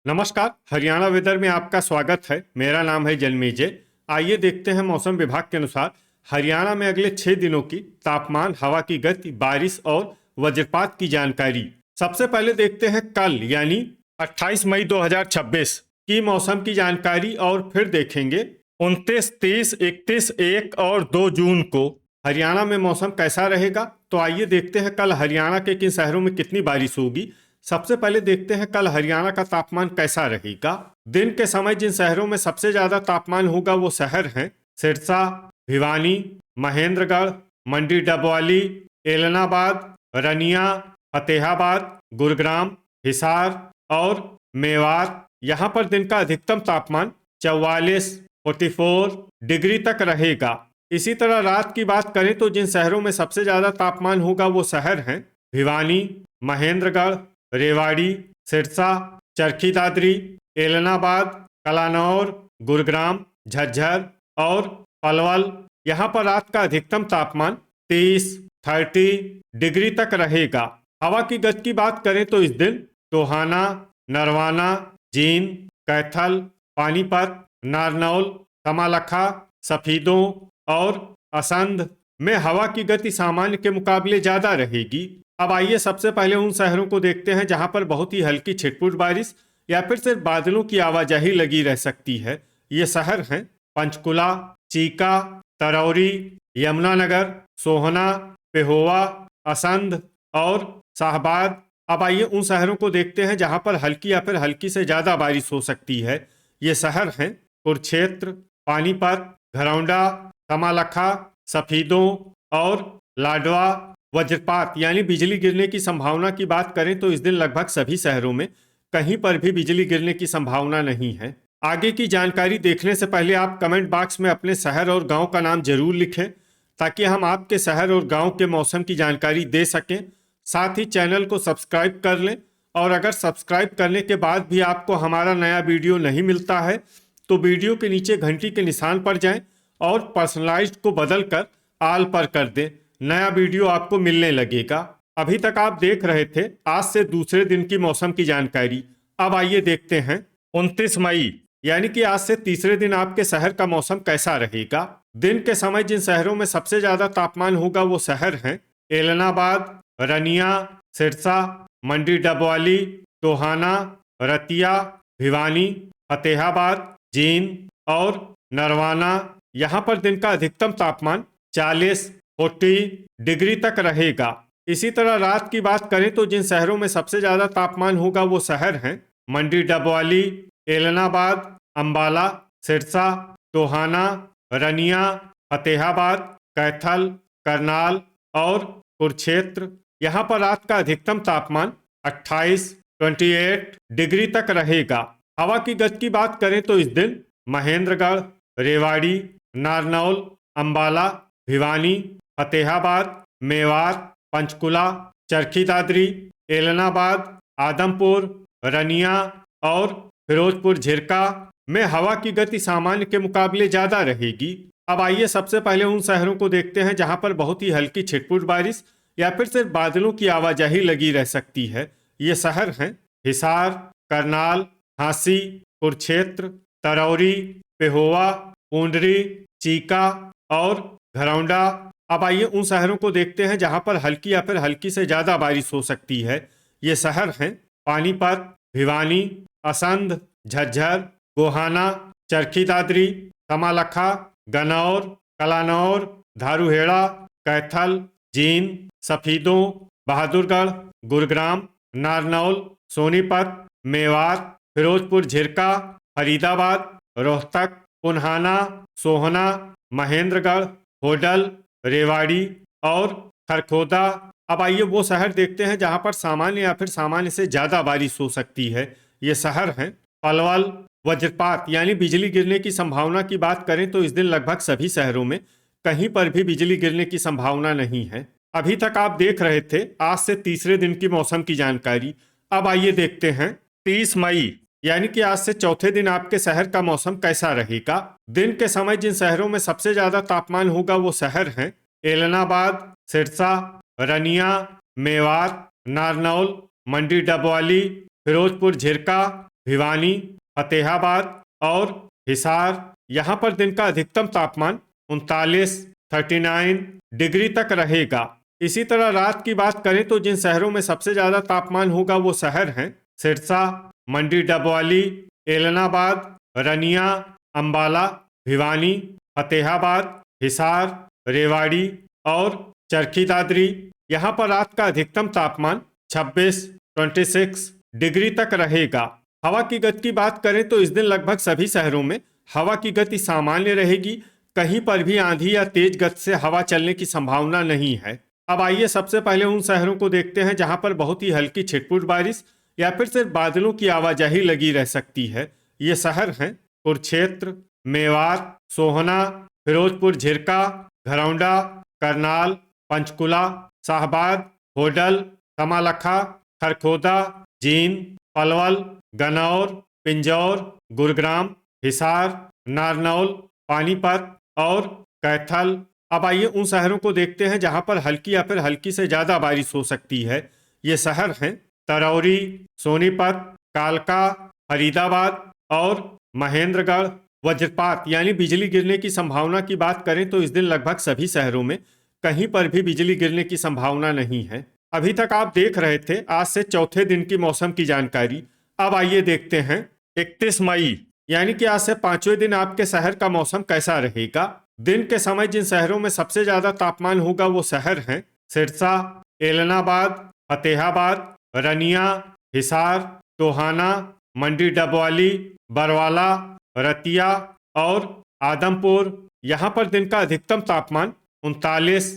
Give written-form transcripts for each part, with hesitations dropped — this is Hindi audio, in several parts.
नमस्कार। हरियाणा वेदर में आपका स्वागत है। मेरा नाम है जन्मेजय। आइए देखते हैं मौसम विभाग के अनुसार हरियाणा में अगले 6 दिनों की तापमान, हवा की गति, बारिश और वज्रपात की जानकारी। सबसे पहले देखते हैं कल यानी 28 मई 2026 की मौसम की जानकारी और फिर देखेंगे 29, 30, 31, 1 और 2 जून को हरियाणा में मौसम कैसा रहेगा। तो आइए देखते हैं कल हरियाणा के किन शहरों में कितनी बारिश होगी। सबसे पहले देखते हैं कल हरियाणा का तापमान कैसा रहेगा। दिन के समय जिन शहरों में सबसे ज्यादा तापमान होगा वो शहर हैं सिरसा, भिवानी, महेंद्रगढ़, मंडी डबवाली, एलनाबाद, रनिया, फतेहाबाद, गुरुग्राम, हिसार और मेवात। यहाँ पर दिन का अधिकतम तापमान 44, 44 डिग्री तक रहेगा। इसी तरह रात की बात करें तो जिन शहरों में सबसे ज्यादा तापमान होगा वो शहर हैं भिवानी, महेंद्रगढ़, रेवाड़ी, सिरसा, चरखी दादरी, एलनाबाद, कलानौर, गुरुग्राम, झज्जर और पलवल। यहाँ पर रात का अधिकतम तापमान 30, 30 डिग्री तक रहेगा। हवा की गति की बात करें तो इस दिन टोहाना, नरवाना, जींद, कैथल, पानीपत, नारनौल, तमालखा, सफीदों और असंध में हवा की गति सामान्य के मुकाबले ज्यादा रहेगी। अब आइए सबसे पहले उन शहरों को देखते हैं जहां पर बहुत ही हल्की छिटपुट बारिश या फिर सिर्फ बादलों की आवाजाही लगी रह सकती है। ये शहर हैं पंचकुला, चीका, तरौरी, यमुनानगर, सोहना, पेहोवा, असंध और शाहबाद। अब आइए उन शहरों को देखते हैं जहां पर हल्की या फिर हल्की से ज्यादा बारिश हो सकती है। ये शहर हैं कुरुक्षेत्र, पानीपत, घरौंडा, तमालखा, सफीदों और लाडवा। वज्रपात यानी बिजली गिरने की संभावना की बात करें तो इस दिन लगभग सभी शहरों में कहीं पर भी बिजली गिरने की संभावना नहीं है। आगे की जानकारी देखने से पहले आप कमेंट बॉक्स में अपने शहर और गांव का नाम जरूर लिखें ताकि हम आपके शहर और गांव के मौसम की जानकारी दे सकें। साथ ही चैनल को सब्सक्राइब कर लें और अगर सब्सक्राइब करने के बाद भी आपको हमारा नया वीडियो नहीं मिलता है तो वीडियो के नीचे घंटी के निशान पर जाएं और पर्सनलाइज्ड को बदल कर आल पर कर दें। नया वीडियो आपको मिलने लगेगा। अभी तक आप देख रहे थे आज से दूसरे दिन की मौसम की जानकारी। अब आइए देखते हैं 29 मई यानी कि आज से तीसरे दिन आपके शहर का मौसम कैसा रहेगा। दिन के समय जिन शहरों में सबसे ज्यादा तापमान होगा वो शहर हैं एलनाबाद, रनिया, सिरसा, मंडी डबवाली, टोहाना, रतिया, भिवानी, फतेहाबाद, जींद और नरवाना। यहाँ पर दिन का अधिकतम तापमान 40, 40 डिग्री तक रहेगा। इसी तरह रात की बात करें तो जिन शहरों में सबसे ज्यादा तापमान होगा वो शहर हैं मंडी डबवाली, एलनाबाद, अंबाला, सिरसा, टोहाना, रनिया, फतेहाबाद, कैथल, करनाल और कुरुक्षेत्र। यहाँ पर रात का अधिकतम तापमान 28, 28 डिग्री तक रहेगा। हवा की गति की बात करें तो इस दिन महेंद्रगढ़, रेवाड़ी, नारनौल, अंबाला, भिवानी, फतेहाबाद, मेवात, पंचकुला, चरखी दादरी, एलनाबाद, आदमपुर, रनिया और फिरोजपुर झिरका में हवा की गति सामान्य के मुकाबले ज्यादा रहेगी। अब आइए सबसे पहले उन शहरों को देखते हैं जहां पर बहुत ही हल्की छिटपुट बारिश या फिर सिर्फ बादलों की आवाजाही लगी रह सकती है। ये शहर हैं हिसार, करनाल, झांसी, कुरुक्षेत्र, तरौरी, पेहोवा, पूंडरी, चीका और घरौंडा। अब आइए उन शहरों को देखते हैं जहां पर हल्की या फिर हल्की से ज्यादा बारिश हो सकती है। ये शहर हैं पानीपत, भिवानी, असंध, झज्जर, गोहाना, चरखी दादरी, तमालखा, गनौर, कलानौर, धारूहेड़ा, कैथल, जींद, सफीदों, बहादुरगढ़, गुरुग्राम, नारनौल, सोनीपत, मेवात, फिरोजपुर झिरका, फरीदाबाद, रोहतक, पुन्हाना, सोहना, महेंद्रगढ़, होडल, रेवाड़ी और खरखोदा। अब आइए वो शहर देखते हैं जहां पर सामान्य या फिर सामान्य से ज्यादा बारिश हो सकती है। ये शहर हैं पलवल। वज्रपात यानी बिजली गिरने की संभावना की बात करें तो इस दिन लगभग सभी शहरों में कहीं पर भी बिजली गिरने की संभावना नहीं है। अभी तक आप देख रहे थे आज से तीसरे दिन की मौसम की जानकारी। अब आइए देखते हैं 30 मई यानी कि आज से चौथे दिन आपके शहर का मौसम कैसा रहेगा। दिन के समय जिन शहरों में सबसे ज्यादा तापमान होगा वो शहर हैं एलनाबाद, सिरसा, रनिया, मेवात, नारनौल, मंडी डबवाली, फिरोजपुर झिरका भिवानी, फतेहाबाद और हिसार। यहाँ पर दिन का अधिकतम तापमान 39 डिग्री तक रहेगा। इसी तरह रात की बात करें तो जिन शहरों में सबसे ज्यादा तापमान होगा वो शहर हैं सिरसा, मंडी डबवाली, एलनाबाद, रनिया, अंबाला, भिवानी, फतेहाबाद, हिसार, रेवाड़ी और चरखी दादरी। यहाँ पर रात का अधिकतम तापमान 26 डिग्री तक रहेगा। हवा की गति की बात करें तो इस दिन लगभग सभी शहरों में हवा की गति सामान्य रहेगी। कहीं पर भी आंधी या तेज गति से हवा चलने की संभावना नहीं है। अब आइए सबसे पहले उन शहरों को देखते हैं जहां पर बहुत ही हल्की छिटपुट बारिश या फिर सिर्फ बादलों की आवाजाही लगी रह सकती है। ये शहर हैं कुरुक्षेत्र, मेवात, सोहना, फिरोजपुर झिरका, घरौंडा, करनाल, पंचकुला, शाहबाद, होडल, कमालखा, खरखोदा, जींद, पलवल, गन्नौर, पिंजौर, गुरुग्राम, हिसार, नारनौल, पानीपत और कैथल। अब आइए उन शहरों को देखते हैं जहां पर हल्की या फिर हल्की से ज्यादा बारिश हो सकती है। ये शहर हैं तरौरी, सोनीपत, कालका, फरीदाबाद और महेंद्रगढ़। वज्रपात यानी बिजली गिरने की संभावना की बात करें तो इस दिन लगभग सभी शहरों में कहीं पर भी बिजली गिरने की संभावना नहीं है। अभी तक आप देख रहे थे आज से चौथे दिन की मौसम की जानकारी। अब आइए देखते हैं 31 मई यानी कि आज से पांचवें दिन आपके शहर का मौसम कैसा रहेगा। दिन के समय जिन शहरों में सबसे ज्यादा तापमान होगा वो शहर हैं सिरसा, एलनाबाद, फतेहाबाद, रनिया, हिसार, टोहाना, मंडी डबवाली, बरवाला, रतिया और आदमपुर। यहाँ पर दिन का अधिकतम तापमान 39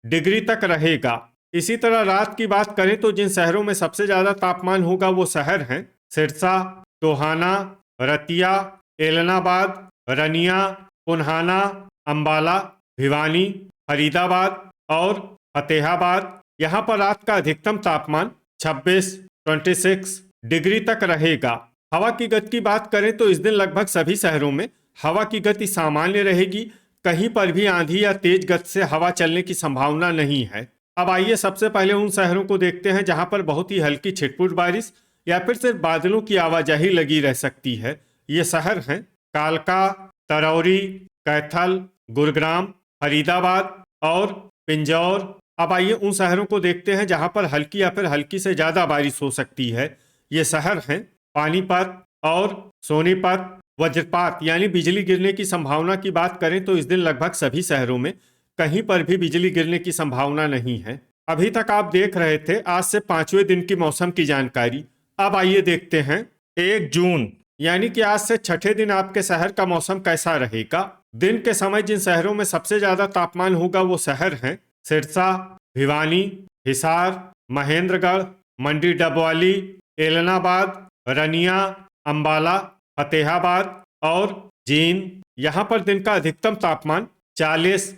डिग्री तक रहेगा। इसी तरह रात की बात करें तो जिन शहरों में सबसे ज्यादा तापमान होगा वो शहर हैं सिरसा, टोहाना, रतिया, एलनाबाद, रनिया, पुन्हाना, अंबाला, भिवानी, फरीदाबाद और फतेहाबाद। यहाँ पर रात का अधिकतम तापमान 26 डिग्री तक रहेगा। हवा की गति की बात करें तो इस दिन लगभग सभी शहरों में हवा की गति सामान्य रहेगी। कहीं पर भी आंधी या तेज गति से हवा चलने की संभावना नहीं है। अब आइए सबसे पहले उन शहरों को देखते हैं जहां पर बहुत ही हल्की छिटपुट बारिश या फिर सिर्फ बादलों की आवाजाही लगी रह सकती है। ये शहर हैं कालका, तरौरी, कैथल, गुरुग्राम, फरीदाबाद और पिंजौर। अब आइए उन शहरों को देखते हैं जहां पर हल्की या फिर हल्की से ज्यादा बारिश हो सकती है। ये शहर हैं पानीपत और सोनीपत। वज्रपात यानी बिजली गिरने की संभावना की बात करें तो इस दिन लगभग सभी शहरों में कहीं पर भी बिजली गिरने की संभावना नहीं है। अभी तक आप देख रहे थे आज से पांचवें दिन की मौसम की जानकारी। अब आइए देखते हैं 1 जून यानी कि आज से छठे दिन आपके शहर का मौसम कैसा रहेगा। दिन के समय जिन शहरों में सबसे ज्यादा तापमान होगा वो शहर हैं सिरसा, भिवानी, हिसार, महेंद्रगढ़, मंडी डबवाली, एलनाबाद, रनिया, अंबाला, फतेहाबाद और जींद। यहाँ पर दिन का अधिकतम तापमान 40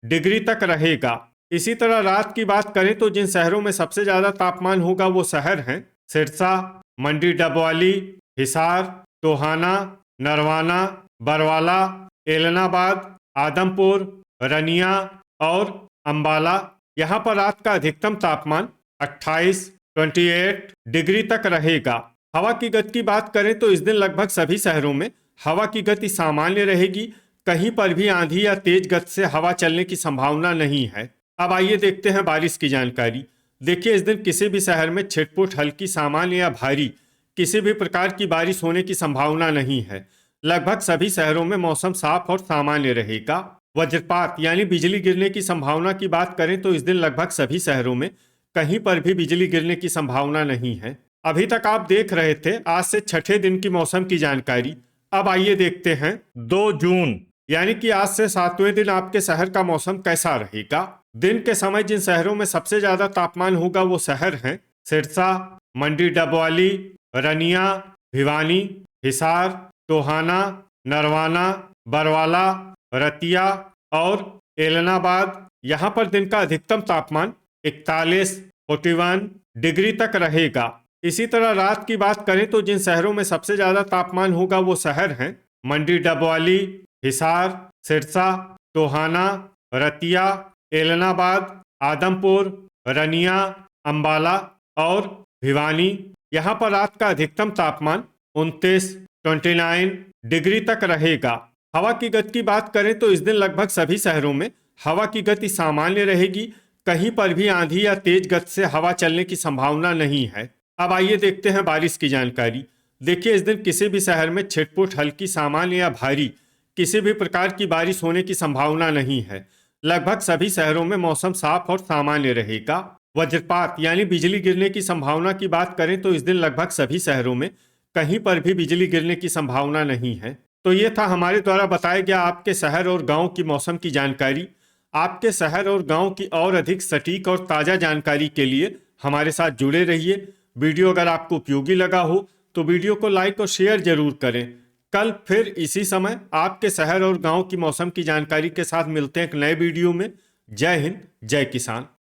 डिग्री तक रहेगा। इसी तरह रात की बात करें तो जिन शहरों में सबसे ज्यादा तापमान होगा वो शहर हैं सिरसा, मंडी डबवाली, हिसार, टोहाना, नरवाना, बरवाला, एलनाबाद, आदमपुर, रनिया और अंबाला। यहाँ पर रात का अधिकतम तापमान 28 डिग्री तक रहेगा। हवा की गति की बात करें तो इस दिन लगभग सभी शहरों में हवा की गति सामान्य रहेगी। कहीं पर भी आंधी या तेज गति से हवा चलने की संभावना नहीं है। अब आइए देखते हैं बारिश की जानकारी। देखिए इस दिन किसी भी शहर में छिटपुट हल्की, सामान्य या भारी किसी भी प्रकार की बारिश होने की संभावना नहीं है। लगभग सभी शहरों में मौसम साफ और सामान्य रहेगा। वज्रपात यानी बिजली गिरने की संभावना की बात करें तो इस दिन लगभग सभी शहरों में कहीं पर भी बिजली गिरने की संभावना नहीं है। अभी तक आप देख रहे थे आज से छठे दिन की मौसम की जानकारी। अब आइए देखते हैं 2 जून यानी कि आज से सातवें दिन आपके शहर का मौसम कैसा रहेगा। दिन के समय जिन शहरों में सबसे ज्यादा तापमान होगा वो शहर हैं सिरसा, मंडी डबवाली, रनिया, भिवानी, हिसार, टोहाना, नरवाना, बरवाला, रतिया और एलनाबाद। यहाँ पर दिन का अधिकतम तापमान 41 डिग्री तक रहेगा। इसी तरह रात की बात करें तो जिन शहरों में सबसे ज्यादा तापमान होगा वो शहर हैं मंडी डबवाली, हिसार, सिरसा, टोहाना, रतिया, एलनाबाद, आदमपुर, रनिया, अंबाला और भिवानी। यहाँ पर रात का अधिकतम तापमान 29 डिग्री तक रहेगा। हवा की गति की बात करें तो इस दिन लगभग सभी शहरों में हवा की गति सामान्य रहेगी। कहीं पर भी आंधी या तेज गति से हवा चलने की संभावना नहीं है। अब आइए देखते हैं बारिश की जानकारी। देखिए, इस दिन किसी भी शहर में छिटपुट, हल्की, सामान्य या भारी किसी भी प्रकार की बारिश होने की संभावना नहीं है। लगभग सभी शहरों में मौसम साफ और सामान्य रहेगा। वज्रपात यानी बिजली गिरने की संभावना की बात करें तो इस दिन लगभग सभी शहरों में कहीं पर भी बिजली गिरने की संभावना नहीं है। तो ये था हमारे द्वारा बताया गया आपके शहर और गांव की मौसम की जानकारी। आपके शहर और गांव की और अधिक सटीक और ताज़ा जानकारी के लिए हमारे साथ जुड़े रहिए। वीडियो अगर आपको उपयोगी लगा हो तो वीडियो को लाइक और शेयर जरूर करें। कल फिर इसी समय आपके शहर और गांव की मौसम की जानकारी के साथ मिलते हैं एक नए वीडियो में। जय हिंद, जय किसान।